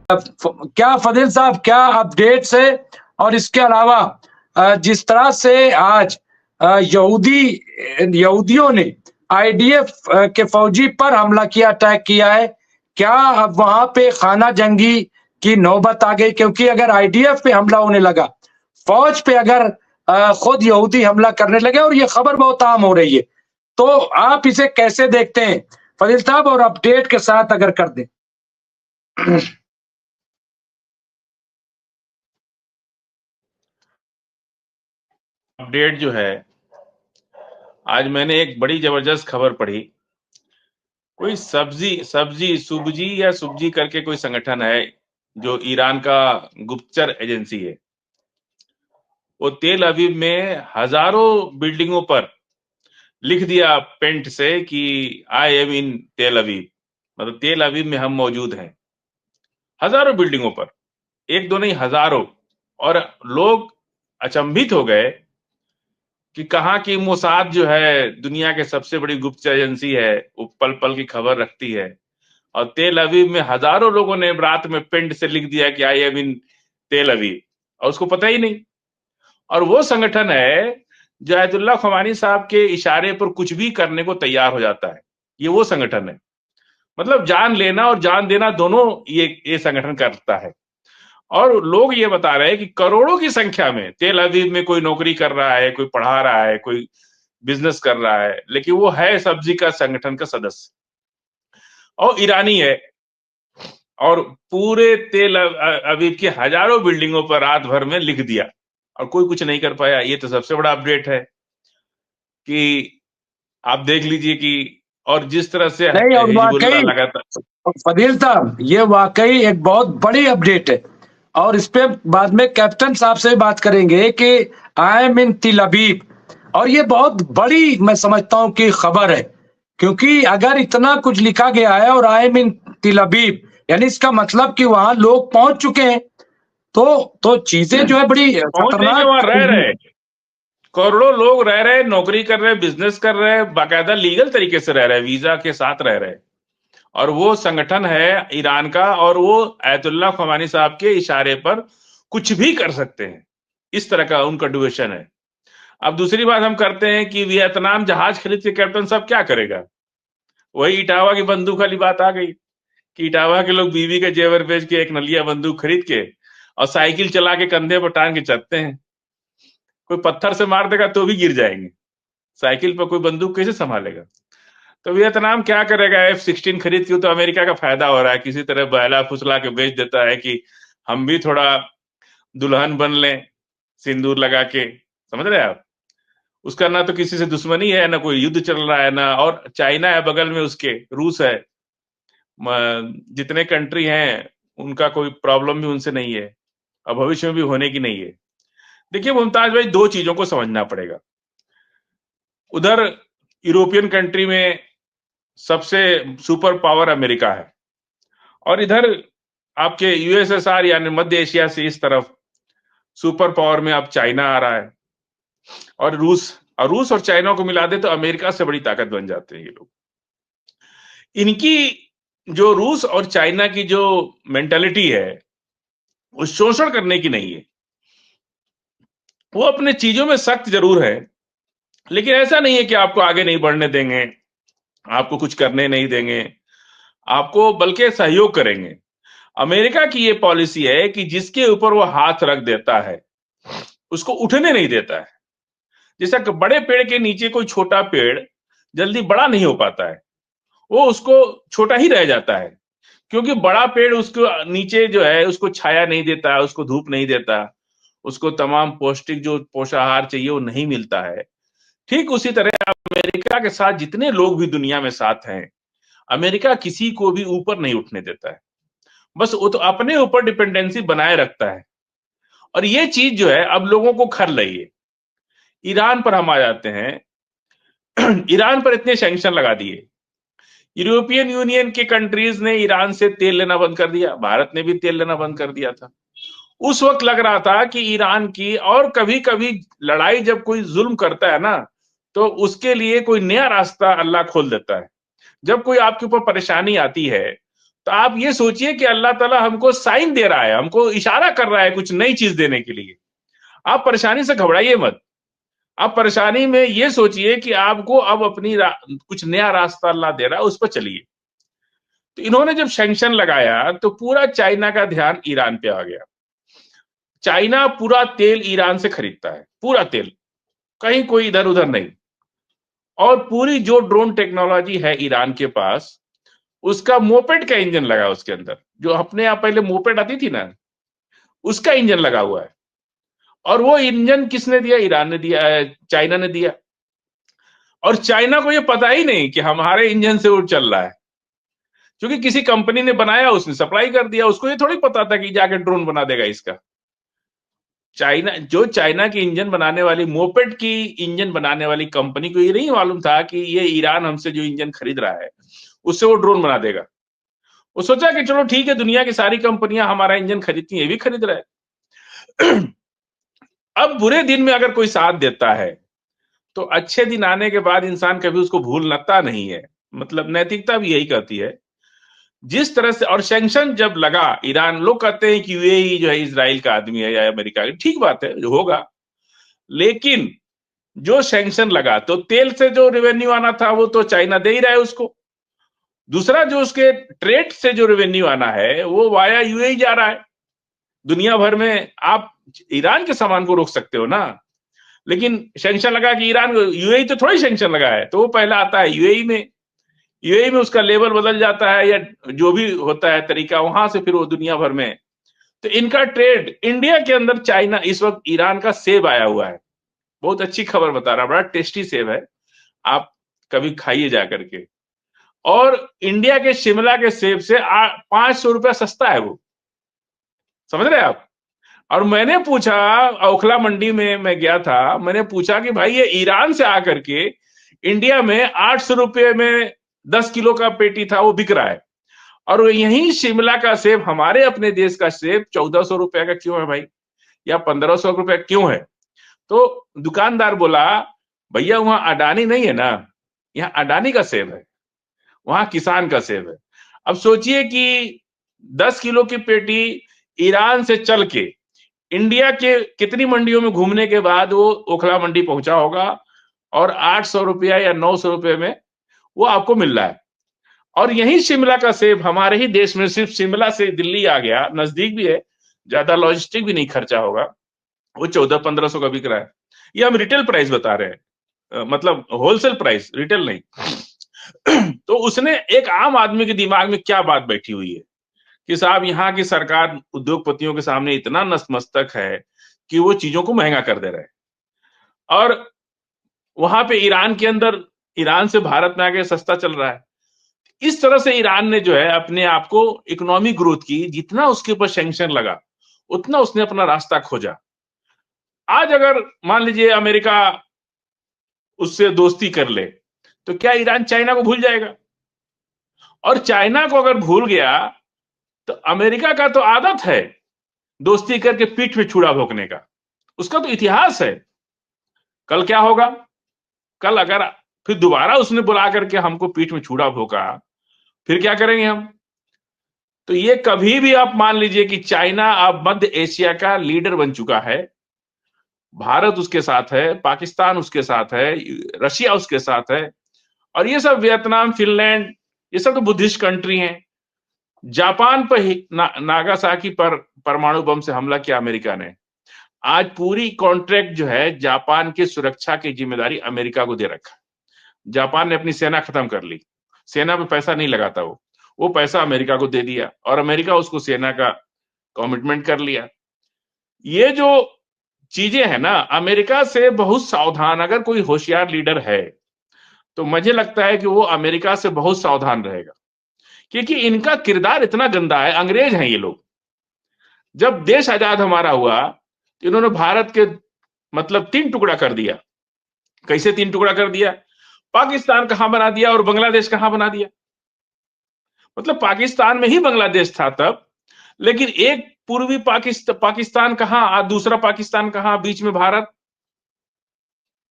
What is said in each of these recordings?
क्या फजील साहब, क्या अपडेट्स है? और इसके अलावा जिस तरह से आज यहूदियों ने आईडीएफ के फौजी पर हमला किया, अटैक किया है, क्या अब वहां पे खाना जंगी की नौबत आ गई? क्योंकि अगर आईडीएफ पे हमला होने लगा, फौज पे अगर खुद यहूदी हमला करने लगे, और ये खबर बहुत आम हो रही है, तो आप इसे कैसे देखते हैं फजील साहब? और अपडेट के साथ अगर कर दें। अपडेट जो है, आज मैंने एक बड़ी जबरदस्त खबर पढ़ी। कोई सुबजी या सुबजी करके कोई संगठन है जो ईरान का गुप्तचर एजेंसी है। वो तेल अवीव में हजारों बिल्डिंगों पर लिख दिया पेंट से कि आई एम इन तेल अवीव, मतलब तेल अवीव में हम मौजूद हैं। हजारों बिल्डिंगों पर, एक दो नहीं, हजारों। और लोग अचंभित हो गए कि कहाँ की मोसाद जो है दुनिया के सबसे बड़ी गुप्तचर एजेंसी है, वो पल पल की खबर रखती है, और तेल अवीव में हजारों लोगों ने रात में पेंट से लिख दिया कि आई एम इन तेल अवीव, और उसको पता ही नहीं। और वो संगठन है जो आयतुल्लाह खुमैनी साहब के इशारे पर कुछ भी करने को तैयार हो जाता है। ये वो संगठन है, मतलब जान लेना और जान देना दोनों ये संगठन करता है। और लोग ये बता रहे हैं कि करोड़ों की संख्या में तेल अवीव में कोई नौकरी कर रहा है, कोई पढ़ा रहा है, कोई बिजनेस कर रहा है, लेकिन वो है सब्जी का संगठन का सदस्य और ईरानी है। और पूरे तेल अवीव की हजारों बिल्डिंगों पर रात भर में लिख दिया और कोई कुछ नहीं कर पाया। ये तो सबसे बड़ा अपडेट है कि आप देख लीजिए कि, और जिस तरह से नहीं, और हिजबुल्लाह वाकई लगातार। फजील साहब, ये वाकई एक बहुत बड़ी अपडेट है, और इस पे बाद में कैप्टन साहब से बात करेंगे कि आई एम इन तिल अबीब। और ये बहुत बड़ी मैं समझता हूं कि खबर है, क्योंकि अगर इतना कुछ लिखा गया है और आई एम इन तिल अबीब, यानी इसका मतलब कि वहां लोग पहुंच चुके हैं, तो चीजें जो है बड़ी पहुंच नहीं के वहां रह खतरनाक। रहे, करोड़ों लोग रह रहे, नौकरी कर रहे, बिजनेस कर रहे, बाकायदा लीगल तरीके से रह रहे, वीजा के साथ रह रहे। और वो संगठन है ईरान का, और वो आयतुल्लाह खुमैनी साहब के इशारे पर कुछ भी कर सकते हैं, इस तरह का उनका ड्यूरेशन है। अब दूसरी बात हम करते हैं कि वियतनाम जहाज खरीद के कैप्टन साहब क्या करेगा? वही इटावा की बंदूक वाली बात आ गई कि इटावा के लोग बीवी के जेवर बेच के एक नलिया बंदूक खरीद के और साइकिल चला के कंधे पर टांग के चलते हैं। कोई पत्थर से मार देगा तो भी गिर जाएंगे, साइकिल पर कोई बंदूक कैसे संभालेगा? तो वियतनाम क्या करेगा? F-16 खरीद के तो अमेरिका का फायदा हो रहा है, किसी तरह बहला फुसला के बेच देता है कि हम भी थोड़ा दुल्हन बन लें सिंदूर लगा के। समझ रहे हैं आप? उसका ना तो किसी से दुश्मनी है, ना कोई युद्ध चल रहा है, ना, और चाइना है बगल में उसके, रूस है, जितने कंट्री हैं उनका कोई प्रॉब्लम भी उनसे नहीं है और भविष्य में भी होने की नहीं है। देखिए मुमताज भाई, दो चीजों को समझना पड़ेगा। उधर यूरोपियन कंट्री में सबसे सुपर पावर अमेरिका है, और इधर आपके यूएसएसआर यानी मध्य एशिया से इस तरफ सुपर पावर में अब चाइना आ रहा है, और रूस और चाइना को मिला दे तो अमेरिका से बड़ी ताकत बन जाते हैं ये लोग। इनकी जो रूस और चाइना की जो मेंटालिटी है वो शोषण करने की नहीं है। वो अपने चीजों में सख्त जरूर है, लेकिन ऐसा नहीं है कि आपको आगे नहीं बढ़ने देंगे, आपको कुछ करने नहीं देंगे, आपको बल्कि सहयोग करेंगे। अमेरिका की ये पॉलिसी है कि जिसके ऊपर वो हाथ रख देता है उसको उठने नहीं देता है। जैसा कि बड़े पेड़ के नीचे कोई छोटा पेड़ जल्दी बड़ा नहीं हो पाता है, वो उसको छोटा ही रह जाता है, क्योंकि बड़ा पेड़ उसको नीचे जो है उसको छाया नहीं देता है, उसको धूप नहीं देता, उसको तमाम पौष्टिक जो पोषाहार चाहिए वो नहीं मिलता है। ठीक उसी तरह अमेरिका के साथ जितने लोग भी दुनिया में साथ हैं, अमेरिका किसी को भी ऊपर नहीं उठने देता है, बस वो तो अपने ऊपर डिपेंडेंसी बनाए रखता है। और ये चीज जो है अब लोगों को खर रही है। ईरान पर हम आ जाते हैं। ईरान पर इतने सैंक्शन लगा दिए, यूरोपियन यूनियन के कंट्रीज ने ईरान से तेल लेना बंद कर दिया, भारत ने भी तेल लेना बंद कर दिया था। उस वक्त लग रहा था कि ईरान की, और कभी कभी लड़ाई जब कोई जुल्म करता है ना, तो उसके लिए कोई नया रास्ता अल्लाह खोल देता है। जब कोई आपके ऊपर परेशानी आती है तो आप ये सोचिए कि अल्लाह ताला हमको साइन दे रहा है, हमको इशारा कर रहा है कुछ नई चीज देने के लिए। आप परेशानी से घबराइए मत। आप परेशानी में ये सोचिए कि आपको अब अपनी कुछ नया रास्ता अल्लाह दे रहा है, उस पर चलिए। तो इन्होंने जब सैंक्शन लगाया तो पूरा चाइना का ध्यान ईरान पे आ गया। चाइना पूरा तेल ईरान से खरीदता है, पूरा तेल, कहीं कोई इधर उधर नहीं। और पूरी जो ड्रोन टेक्नोलॉजी है ईरान के पास, उसका मोपेड का इंजन लगा उसके अंदर, जो अपने आप पहले मोपेड आती थी ना, उसका इंजन लगा हुआ है। और वो इंजन किसने दिया? ईरान ने दिया, चाइना ने दिया। और चाइना को ये पता ही नहीं कि हमारे इंजन से वो चल रहा है, क्योंकि किसी कंपनी ने बनाया, उसने सप्लाई कर दिया। उसको ये थोड़ी पता था कि जाके ड्रोन बना देगा इसका। चाइना की इंजन बनाने वाली, मोपेड की इंजन बनाने वाली कंपनी को ये नहीं मालूम था कि ये ईरान हमसे जो इंजन खरीद रहा है उससे वो ड्रोन बना देगा। वो सोचा कि चलो ठीक है, दुनिया की सारी कंपनियां हमारा इंजन खरीदती हैं, ये भी खरीद रहा है। अब बुरे दिन में अगर कोई साथ देता है तो अच्छे दिन आने के बाद इंसान कभी उसको भूलता नहीं है। मतलब नैतिकता भी यही कहती है। जिस तरह से, और सैंक्शन जब लगा, ईरान, लोग कहते हैं कि यूएई जो है इजराइल का आदमी है या अमेरिका का, ठीक बात है, जो होगा। लेकिन जो सैंक्शन लगा तो तेल से जो रेवेन्यू आना था वो तो चाइना दे ही रहा है उसको। दूसरा, जो उसके ट्रेड से जो रेवेन्यू आना है वो वाया यूएई जा रहा है। दुनिया भर में आप ईरान के सामान को रोक सकते हो ना, लेकिन सैंक्शन लगा कि ईरान, यूएई तो थोड़ी सैंक्शन लगा है, तो वो पहले आता है यूएई में। यूएई में उसका लेवल बदल जाता है या जो भी होता है तरीका, वहां से फिर वो दुनिया भर में। तो इनका ट्रेड इंडिया के अंदर, चाइना इस वक्त ईरान का सेब आया हुआ है। बहुत अच्छी खबर बता रहा, बड़ा टेस्टी सेब है, आप कभी खाइए जा करके। और इंडिया के शिमला के सेब से 500 रुपया सस्ता है वो, समझ रहे आप। और मैंने पूछा, ओखला मंडी में मैं गया था, मैंने पूछा कि भाई ये ईरान से आकर के इंडिया में 800 रुपये में 10 किलो का पेटी था, वो बिक रहा है। और यही शिमला का सेब, हमारे अपने देश का सेब 1400 रुपए का क्यों है भाई, या 1500 रुपए क्यों है? तो दुकानदार बोला, भैया वहां अडानी नहीं है ना, यहाँ अडानी का सेब है, वहां किसान का सेब है। अब सोचिए कि 10 किलो की पेटी ईरान से चल के इंडिया के कितनी मंडियों में घूमने के बाद वो ओखला मंडी पहुंचा होगा, और 800 रुपया या 900 रुपये में वो आपको मिल रहा है। और यही शिमला का सेब हमारे ही देश में, सिर्फ शिमला से दिल्ली आ गया, नजदीक भी है, ज्यादा लॉजिस्टिक भी नहीं खर्चा होगा, वो 1400-1500 का बिक रहा है। ये हम रिटेल प्राइस बता रहे हैं, मतलब होलसेल प्राइस, रिटेल नहीं। तो उसने, एक आम आदमी के दिमाग में क्या बात बैठी हुई है कि साहब यहाँ की सरकार उद्योगपतियों के सामने इतना नतमस्तक है कि वो चीजों को महंगा कर दे रहे हैं। और वहां पे ईरान के अंदर, ईरान से भारत में आके सस्ता चल रहा है। इस तरह से ईरान ने जो है अपने आप को इकोनॉमिक ग्रोथ की, जितना उसके ऊपर सैंक्शन लगा उतना उसने अपना रास्ता खोजा। आज अगर मान लीजिए अमेरिका उससे दोस्ती कर ले तो क्या ईरान चाइना को भूल जाएगा? और चाइना को अगर भूल गया तो अमेरिका का तो आदत है दोस्ती करके पीठ में छुरा भोंकने का, उसका तो इतिहास है। कल क्या होगा? कल अगर फिर दोबारा उसने बुला करके हमको पीठ में छुरा भोंका, फिर क्या करेंगे हम? तो ये कभी भी आप मान लीजिए कि चाइना अब मध्य एशिया का लीडर बन चुका है, भारत उसके साथ है, पाकिस्तान उसके साथ है, रशिया उसके साथ है, और ये सब वियतनाम, फिनलैंड, ये सब तो बुद्धिस्ट कंट्री हैं। जापान पर ही नागासाकी पर परमाणु बम से हमला किया अमेरिका ने। आज पूरी कॉन्ट्रैक्ट जो है जापान की सुरक्षा की जिम्मेदारी अमेरिका को दे रखा। जापान ने अपनी सेना खत्म कर ली, सेना पे पैसा नहीं लगाता, वो पैसा अमेरिका को दे दिया और अमेरिका उसको सेना का कमिटमेंट कर लिया। ये जो चीजें है ना, अमेरिका से बहुत सावधान अगर कोई होशियार लीडर है तो मुझे लगता है कि वो अमेरिका से बहुत सावधान रहेगा, क्योंकि इनका किरदार इतना गंदा है। अंग्रेज हैं ये लोग। जब देश आजाद हमारा हुआ तो इन्होंने भारत के मतलब 3 टुकड़ा कर दिया। कैसे 3 टुकड़ा कर दिया? पाकिस्तान कहां बना दिया और बांग्लादेश कहां बना दिया। मतलब पाकिस्तान में ही बांग्लादेश था तब, लेकिन एक पूर्वी पाकिस्तान कहां, दूसरा पाकिस्तान कहां, बीच में भारत।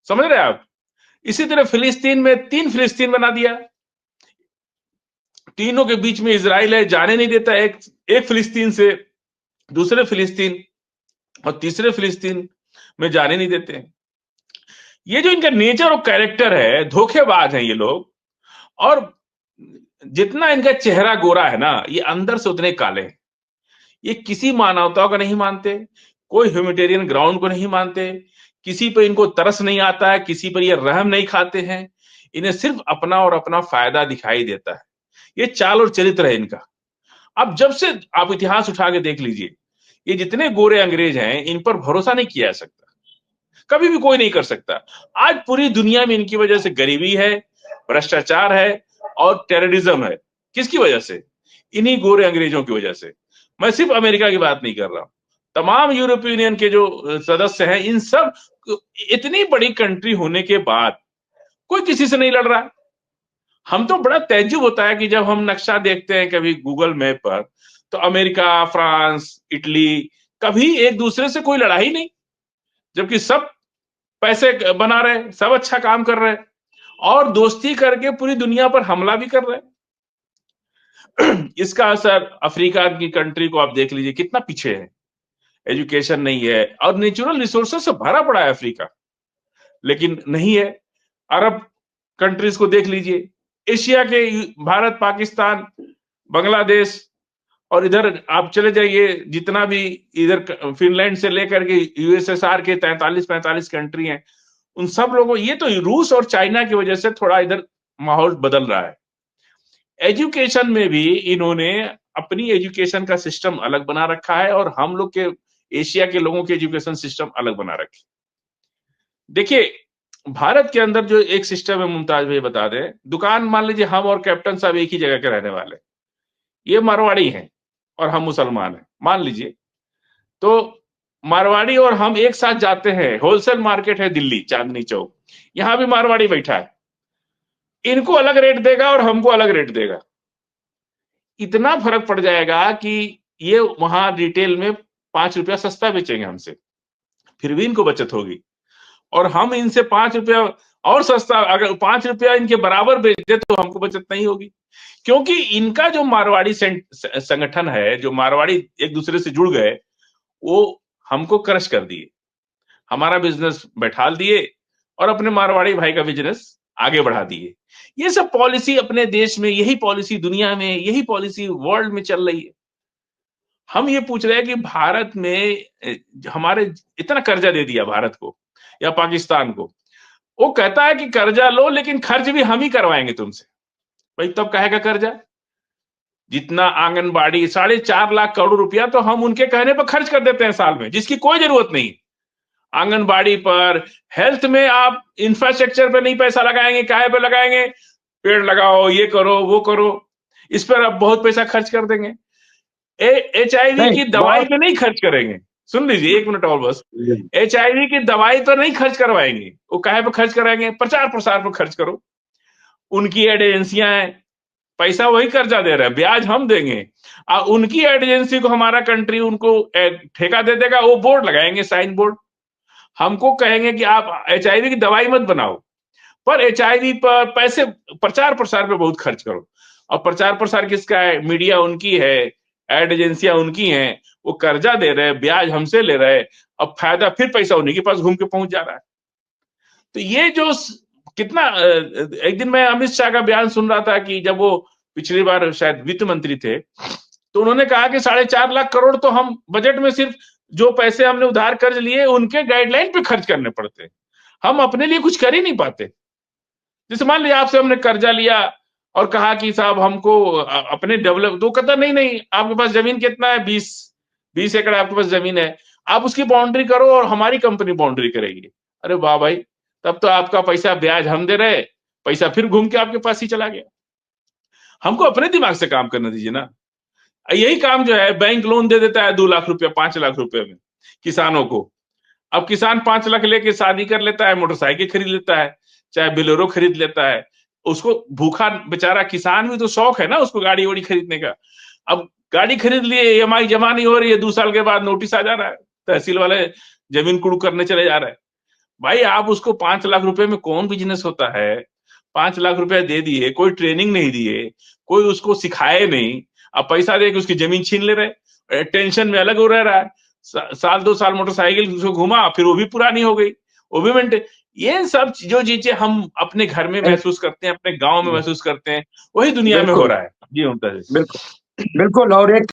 समझ रहे आप? इसी तरह फिलिस्तीन में 3 फिलिस्तीन बना दिया। तीनों के बीच में इजराइल है, जाने नहीं देता एक फिलिस्तीन से दूसरे फिलिस्तीन और तीसरे फिलिस्तीन में जाने नहीं देते हैं। ये जो इनका नेचर और कैरेक्टर है, धोखेबाज हैं ये लोग। और जितना इनका चेहरा गोरा है ना, ये अंदर से उतने काले हैं। ये किसी मानवता को नहीं मानते, कोई ह्यूमैनिटेरियन ग्राउंड को नहीं मानते, किसी पर इनको तरस नहीं आता है, किसी पर ये रहम नहीं खाते हैं। इन्हें सिर्फ अपना और अपना फायदा दिखाई देता है। ये चाल और चरित्र है इनका। अब जब से आप इतिहास उठा के देख लीजिए, ये जितने गोरे अंग्रेज हैं, इन पर भरोसा नहीं किया जा सकता, कभी भी कोई नहीं कर सकता। आज पूरी दुनिया में इनकी वजह से गरीबी है, भ्रष्टाचार है और टेररिज्म है। किसकी वजह से? इन्हीं गोरे अंग्रेजों की वजह से। मैं सिर्फ अमेरिका की बात नहीं कर रहा हूं, तमाम यूरोपीय यूनियन के जो सदस्य हैं, इन सब इतनी बड़ी कंट्री होने के बाद कोई किसी से नहीं लड़ रहा। हम तो बड़ा तैज्जुब होता है कि जब हम नक्शा देखते हैं कभी गूगल मैप पर, तो अमेरिका, फ्रांस, इटली, कभी एक दूसरे से कोई लड़ाई नहीं, जबकि सब पैसे बना रहे, सब अच्छा काम कर रहे और दोस्ती करके पूरी दुनिया पर हमला भी कर रहे। इसका असर अफ्रीका की कंट्री को आप देख लीजिए, कितना पीछे है, एजुकेशन नहीं है और नेचुरल रिसोर्सेज से भरा पड़ा है अफ्रीका, लेकिन नहीं है। अरब कंट्रीज को देख लीजिए, एशिया के भारत, पाकिस्तान, बांग्लादेश और इधर आप चले जाइए, जितना भी इधर फिनलैंड से लेकर के यूएसएसआर के 43-45 कंट्री हैं, उन सब लोगों, ये तो रूस और चाइना की वजह से थोड़ा इधर माहौल बदल रहा है। एजुकेशन में भी इन्होंने अपनी एजुकेशन का सिस्टम अलग बना रखा है और हम लोग के एशिया के लोगों के एजुकेशन सिस्टम अलग बना रखे। देखिए, भारत के अंदर जो एक सिस्टम है, मुमताज भाई बता दें, दुकान मान लीजिए हम और कैप्टन साहब एक ही जगह के रहने वाले, ये मारवाड़ी हैं और हम मुसलमान हैं मान लीजिए, तो मारवाड़ी और हम एक साथ जाते हैं, होलसेल मार्केट है दिल्ली चांदनी चौक, यहां भी मारवाड़ी बैठा है, इनको अलग रेट देगा और हमको अलग रेट देगा। इतना फर्क पड़ जाएगा कि ये वहां रिटेल में 5 रुपया सस्ता बेचेंगे हमसे, फिर भी इनको बचत होगी। और हम इनसे 5 रुपया और सस्ता, अगर 5 रुपया इनके बराबर बेच दे तो हमको बचत नहीं होगी, क्योंकि इनका जो मारवाड़ी संगठन है, जो मारवाड़ी एक दूसरे से जुड़ गए, वो हमको क्रश कर दिए, हमारा बिजनेस बैठाल दिए और अपने मारवाड़ी भाई का बिजनेस आगे बढ़ा दिए। ये सब पॉलिसी अपने देश में, यही पॉलिसी दुनिया में, यही पॉलिसी वर्ल्ड में चल रही है। हम ये पूछ रहे हैं कि भारत में हमारे इतना कर्जा दे दिया भारत को या पाकिस्तान को, वो कहता है कि कर्जा लो लेकिन खर्च भी हम ही करवाएंगे तुमसे। भाई तब कहेगा कर्जा? जितना आंगनबाड़ी 4.5 लाख करोड़ रुपया तो हम उनके कहने पर खर्च कर देते हैं साल में, जिसकी कोई जरूरत नहीं। आंगनबाड़ी पर, हेल्थ में आप इंफ्रास्ट्रक्चर पे नहीं पैसा लगाएंगे, काहे पे लगाएंगे? पेड़ लगाओ, ये करो, वो करो, इस पर आप बहुत पैसा खर्च कर देंगे। HIV की दवाई पे नहीं खर्च करेंगे। सुन लीजिए 1 मिनट और बस, HIV की दवाई तो नहीं खर्च करवाएंगे, वो काहे पे खर्च कराएंगे? प्रचार प्रसार पर खर्च करो। उनकी एड एजेंसियां हैं, पैसा वही कर्जा दे रहे हैं, ब्याज हम देंगे। उनकी एड एजेंसी को हमारा कंट्री उनको ठेका दे देगा, वो बोर्ड लगाएंगे, साइन बोर्ड, हमको कहेंगे कि आप HIV की दवाई मत बनाओ, पर HIV पर पैसे प्रचार प्रसार पे बहुत खर्च करो। और प्रचार प्रसार किसका है? मीडिया उनकी है, एड एजेंसियां उनकी हैं, वो कर्जा दे रहे हैं, ब्याज हमसे ले रहे हैं, अब फायदा फिर पैसा उन्हीं के पास घूम के पहुंच जा रहा है। तो ये जो कितना, एक दिन मैं अमित शाह का बयान सुन रहा था कि जब वो पिछली बार शायद वित्त मंत्री थे, तो उन्होंने कहा कि 4.5 लाख करोड़ तो हम बजट में सिर्फ जो पैसे हमने उधार कर्ज लिए उनके गाइडलाइन पे खर्च करने पड़ते हैं, हम अपने लिए कुछ कर ही नहीं पाते। जैसे मान लीजिए आपसे हमने कर्जा लिया और कहा कि साहब हमको अपने डेवलप, तो कहता नहीं नहीं, आपके पास जमीन कितना है? 20 एकड़ आपके पास जमीन है, आप उसकी बाउंड्री करो और हमारी कंपनी बाउंड्री करेगी। अरे वाह भाई, तब तो आपका पैसा ब्याज हम दे रहे, पैसा फिर घूम के आपके पास ही चला गया। हमको अपने दिमाग से काम करने दीजिए ना। यही काम जो है, बैंक लोन दे देता है 2 लाख रुपया, 5 लाख रुपए में किसानों को। अब किसान 5 लाख लेके शादी कर लेता है, मोटरसाइकिल खरीद लेता है, चाहे बिलोरो खरीद लेता है। उसको भूखा बेचारा किसान भी तो शौक है ना उसको गाड़ी वाड़ी खरीदने का। अब गाड़ी खरीद लिए, EMI जमा नहीं हो रही है, 2 साल के बाद नोटिस आ जा रहा है, तहसील वाले जमीन कुड़ करने चले जा रहे हैं। भाई आप उसको 5 लाख रुपए में कौन बिजनेस होता है? 5 लाख रुपया दे दिए, कोई ट्रेनिंग नहीं दिए, कोई उसको सिखाए नहीं, अब पैसा दे के उसकी जमीन छीन ले रहे, टेंशन में अलग हो रह रहा है। साल 2 साल मोटरसाइकिल उसको घुमा, फिर वो भी पुरानी हो गई, वो भी मेंटेन। ये सब जो चीजें हम अपने घर में महसूस करते हैं, अपने गांव में महसूस करते हैं, वही दुनिया में हो बिल्कुल रहा है। जी मुमताज। बिल्कुल बिल्कुल। और एक